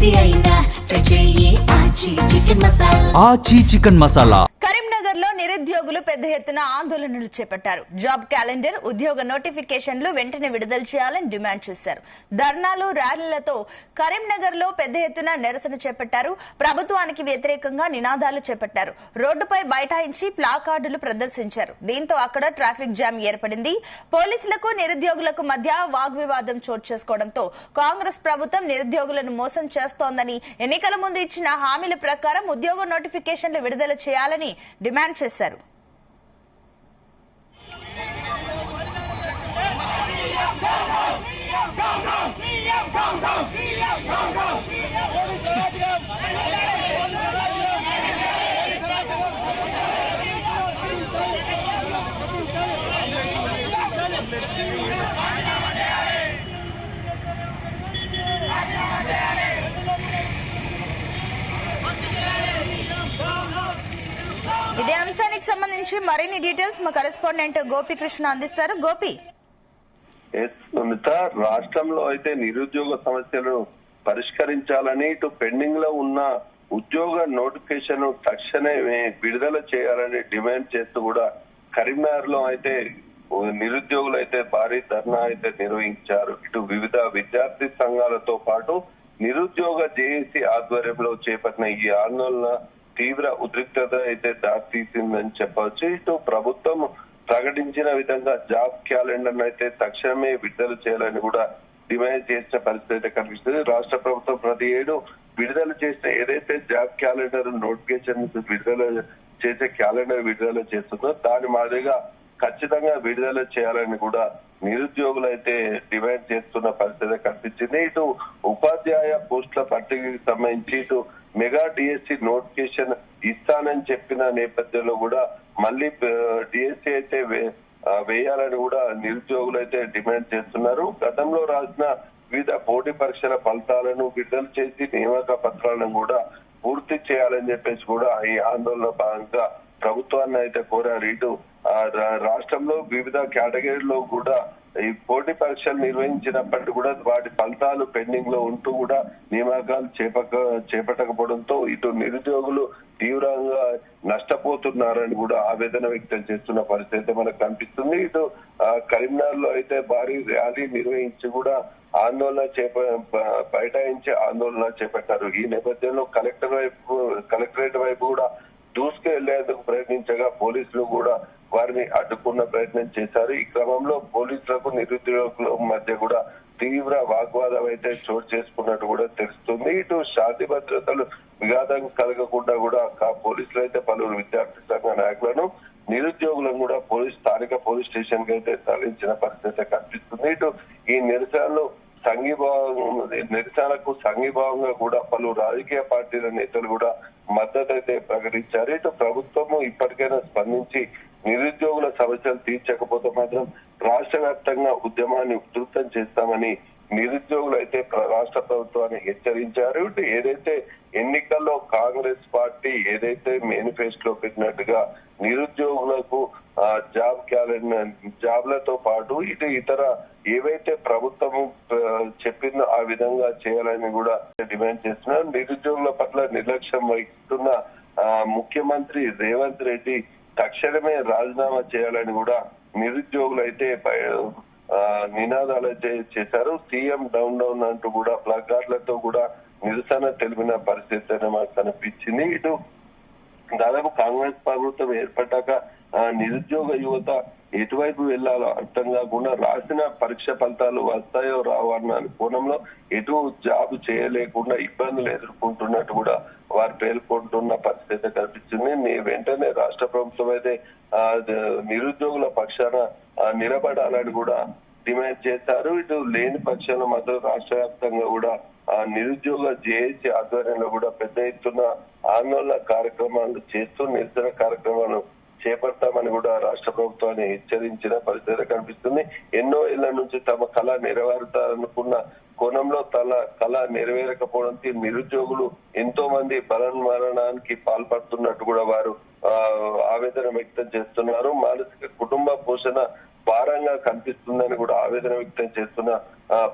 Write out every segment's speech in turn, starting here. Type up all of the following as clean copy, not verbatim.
ఏది అయినా ట్రై చెయ్యి ఆచి చికెన్ మసాలా. కరీంనగర్ లో నిరుద్యోగులు పెద్ద ఎత్తున ఆందోళనలు చేపట్టారు. జాబ్ క్యాలెండర్, ఉద్యోగ నోటిఫికేషన్లు వెంటనే విడుదల చేయాలని డిమాండ్ చేశారు. ధర్నాలు, ర్యాలీలతో కరీంనగర్ లో పెద్ద ఎత్తున నిరసన చేపట్టారు. ప్రభుత్వానికి వ్యతిరేకంగా నినాదాలు చేపట్టారు. రోడ్డుపై బైఠాయించి ప్లాకార్డులు ప్రదర్శించారు. దీంతో అక్కడ ట్రాఫిక్ జామ్ ఏర్పడింది. పోలీసులకు నిరుద్యోగులకు మధ్య వాగ్వివాదం చోటు చేసుకోవడంతో కాంగ్రెస్ ప్రభుత్వం నిరుద్యోగులను మోసం చేస్తోందని, ఎన్నికల ముందు ఇచ్చిన హామీల ప్రకారం ఉద్యోగ నోటిఫికేషన్లు విడుదల చేయాలని డిమాండ్ చేశారు. ఇదే అంశానికి సంబంధించి మరిన్ని డీటెయిల్స్ మా కరెస్పాండెంట్ గోపికృష్ణ అందిస్తారు. గోపి, రాష్ట్రంలో అయితే నిరుద్యోగ సమస్యలను పరిష్కరించాలని, ఇటు పెండింగ్ లో ఉన్న ఉద్యోగ నోటిఫికేషన్ తక్షణమే విడుదల చేయాలని డిమాండ్ చేస్తూ కూడా కరీంనగర్ లో అయితే నిరుద్యోగులు అయితే భారీ ధర్నా అయితే నిర్వహించారు. ఇటు వివిధ విద్యార్థి సంఘాలతో పాటు నిరుద్యోగ జేఏసీ ఆధ్వర్యంలో చేపట్టిన ఈ ఆందోళన తీవ్ర ఉద్రిక్తత అయితే దారితీసిందని చెప్పవచ్చు. ఇటు ప్రభుత్వం ప్రకటించిన విధంగా జాబ్ క్యాలెండర్ అయితే తక్షణమే విడుదల చేయాలని కూడా డిమాండ్ చేసిన పరిస్థితి అయితే కనిపిస్తుంది. రాష్ట్ర ప్రభుత్వం ప్రతి ఏడు విడుదల చేసిన ఏదైతే జాబ్ క్యాలెండర్ నోటిఫికేషన్ విడుదల చేసే క్యాలెండర్ విడుదల చేస్తుందో దాని మాదిరిగా ఖచ్చితంగా విడుదల చేయాలని కూడా నిరుద్యోగులు అయితే డిమాండ్ చేస్తున్న పరిస్థితి కనిపించింది. ఇటు ఉపాధ్యాయ పోస్టుల భర్తీకి సంబంధించి ఇటు మెగా డిఎస్సి నోటిఫికేషన్ ఇస్తానని చెప్పిన నేపథ్యంలో కూడా మళ్ళీ డిఎస్సి అయితే వేయాలని కూడా నిరుద్యోగులు అయితే డిమాండ్ చేస్తున్నారు. గతంలో రాసిన వివిధ పోటీ పరీక్షల ఫలితాలను విడుదల చేసి నియామక పత్రాలను కూడా పూర్తి చేయాలని చెప్పేసి కూడా ఈ ఆందోళన భాగంగా ప్రభుత్వాన్ని అయితే కోరారు. ఇటు రాష్ట్రంలో వివిధ కేటగిరీలో కూడా ఈ పోటీ పరీక్షలు నిర్వహించినప్పటికీ కూడా వాటి ఫలితాలు పెండింగ్ లో ఉంటూ కూడా నియామకాలు చేపట్టకపోవడంతో ఇటు నిరుద్యోగులు తీవ్రంగా నష్టపోతున్నారని కూడా ఆవేదన వ్యక్తం చేస్తున్న పరిస్థితి మనకు కనిపిస్తుంది. ఇటు కరీంనగర్ లో అయితే భారీ ర్యాలీ నిర్వహించి కూడా బైఠాయించి ఆందోళన చేపట్టారు. ఈ నేపథ్యంలో కలెక్టరేట్ వైపు కూడా దూసుకెళ్లేందుకు ప్రయత్నించగా పోలీసులు కూడా వారిని అడ్డుకున్న ప్రయత్నం చేశారు. ఈ క్రమంలో పోలీసులకు నిరుద్యోగుల మధ్య కూడా తీవ్ర వాగ్వాదం అయితే చోటు చేసుకున్నట్టు కూడా తెలుస్తుంది. ఇటు శాంతి భద్రతలు విఘాతం కలగకుండా కూడా పోలీసులు అయితే పలువురు విద్యార్థి సంఘ నాయకులను, నిరుద్యోగులను కూడా స్థానిక పోలీస్ స్టేషన్ కి అయితే తరలించిన పరిస్థితి కనిపిస్తుంది. ఇటు ఈ నిరసనకు సంఘీభావంగా కూడా పలు రాజకీయ పార్టీల నేతలు కూడా మద్దతు అయితే ప్రకటించారు. ఇటు ప్రభుత్వము ఇప్పటికైనా స్పందించి నిరుద్యోగుల సమస్యలు తీర్చకపోతే మాత్రం రాష్ట్ర వ్యాప్తంగా ఉద్యమాన్ని ఉధృతం చేస్తామని నిరుద్యోగులు అయితే రాష్ట్ర ప్రభుత్వాన్ని హెచ్చరించారు. ఏదైతే ఎన్నికల్లో కాంగ్రెస్ పార్టీ ఏదైతే మేనిఫెస్టోలో పెట్టినట్టుగా నిరుద్యోగులకు జాబ్ క్యాలెండర్ జాబ్లతో పాటు ఇటు ఇతర ఏవైతే ప్రభుత్వం చెప్పిందో ఆ విధంగా చేయాలని కూడా డిమాండ్ చేస్తున్నారు. నిరుద్యోగుల పట్ల నిర్లక్ష్యం వహిస్తున్న ముఖ్యమంత్రి రేవంత్ రెడ్డి తక్షణమే రాజీనామా చేయాలని కూడా నిరుద్యోగులు అయితే నినాదాలు చేశారు. సీఎం డౌన్ డౌన్ అంటూ కూడా ప్లకార్డులతో కూడా నిరసన తెలిపిన పరిస్థితి మనకు కనిపించింది. ఇటు దాదాపు కాంగ్రెస్ ప్రభుత్వం ఏర్పడ్డాక నిరుద్యోగ యువత ఎటువైపు వెళ్లాలో అర్థం కాకుండా రాసిన పరీక్ష ఫలితాలు వస్తాయో రావో అన్న కోణంలో ఎటు జాబ్ చేయలేకుండా ఇబ్బందులు ఎదుర్కొంటున్నట్టు కూడా వారు పేర్కొంటున్న పరిస్థితి కనిపిస్తుంది. వెంటనే రాష్ట్ర ప్రభుత్వం అయితే నిరుద్యోగుల పక్షాన నిలబడాలని కూడా డిమాండ్ చేశారు. ఇటు లేని పక్షంలో మాత్రం రాష్ట్ర వ్యాప్తంగా కూడా నిరుద్యోగ జేఏసీ ఆధ్వర్యంలో కూడా పెద్ద ఎత్తున ఆందోళన కార్యక్రమాలు చేస్తూ నిరసన కార్యక్రమాలు చేపడతామని కూడా రాష్ట్ర ప్రభుత్వాన్ని హెచ్చరించిన పరిస్థితి కనిపిస్తుంది. ఎన్నో ఏళ్ల నుంచి తమ కళ నెరవేరుతారనుకున్న కోణంలో కళ నెరవేరకపోవడంతో నిరుద్యోగులు ఎంతో మంది బలన్మరణానికి పాల్పడుతున్నట్టు కూడా వారు ఆవేదన వ్యక్తం చేస్తున్నారు. మానసిక కుటుంబ పోషణ భారంగా కనిపిస్తుందని కూడా ఆవేదన వ్యక్తం చేస్తున్న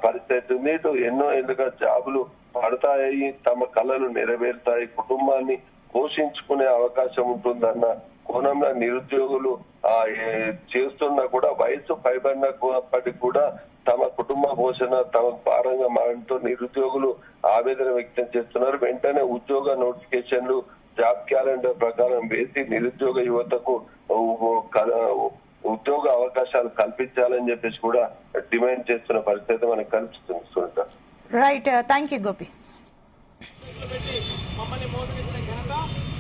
పరిస్థితి ఉంది. ఇటు ఎన్నో ఏళ్ళుగా జాబులు పడతాయి, తమ కళలు నెరవేరుతాయి, కుటుంబాన్ని పోషించుకునే అవకాశం ఉంటుందన్న కోణంలో నిరుద్యోగులు చేస్తున్నా కూడా వయసు పైబడినప్పటికీ కూడా తమ కుటుంబ పోషణ తమకు భారంగా మారడంతో నిరుద్యోగులు ఆవేదన వ్యక్తం చేస్తున్నారు. వెంటనే ఉద్యోగ నోటిఫికేషన్లు జాబ్ క్యాలెండర్ ప్రకారం వేసి నిరుద్యోగ యువతకు ఉద్యోగ అవకాశాలు కల్పించాలని చెప్పేసి కూడా డిమాండ్ చేస్తున్న పరిస్థితి మనకు కనిపిస్తుంది. Right, thank you Gopi. మమ్మల్ని మోసగించిన ఘనత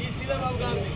ఈ శ్రీధర్బాబు గారిది.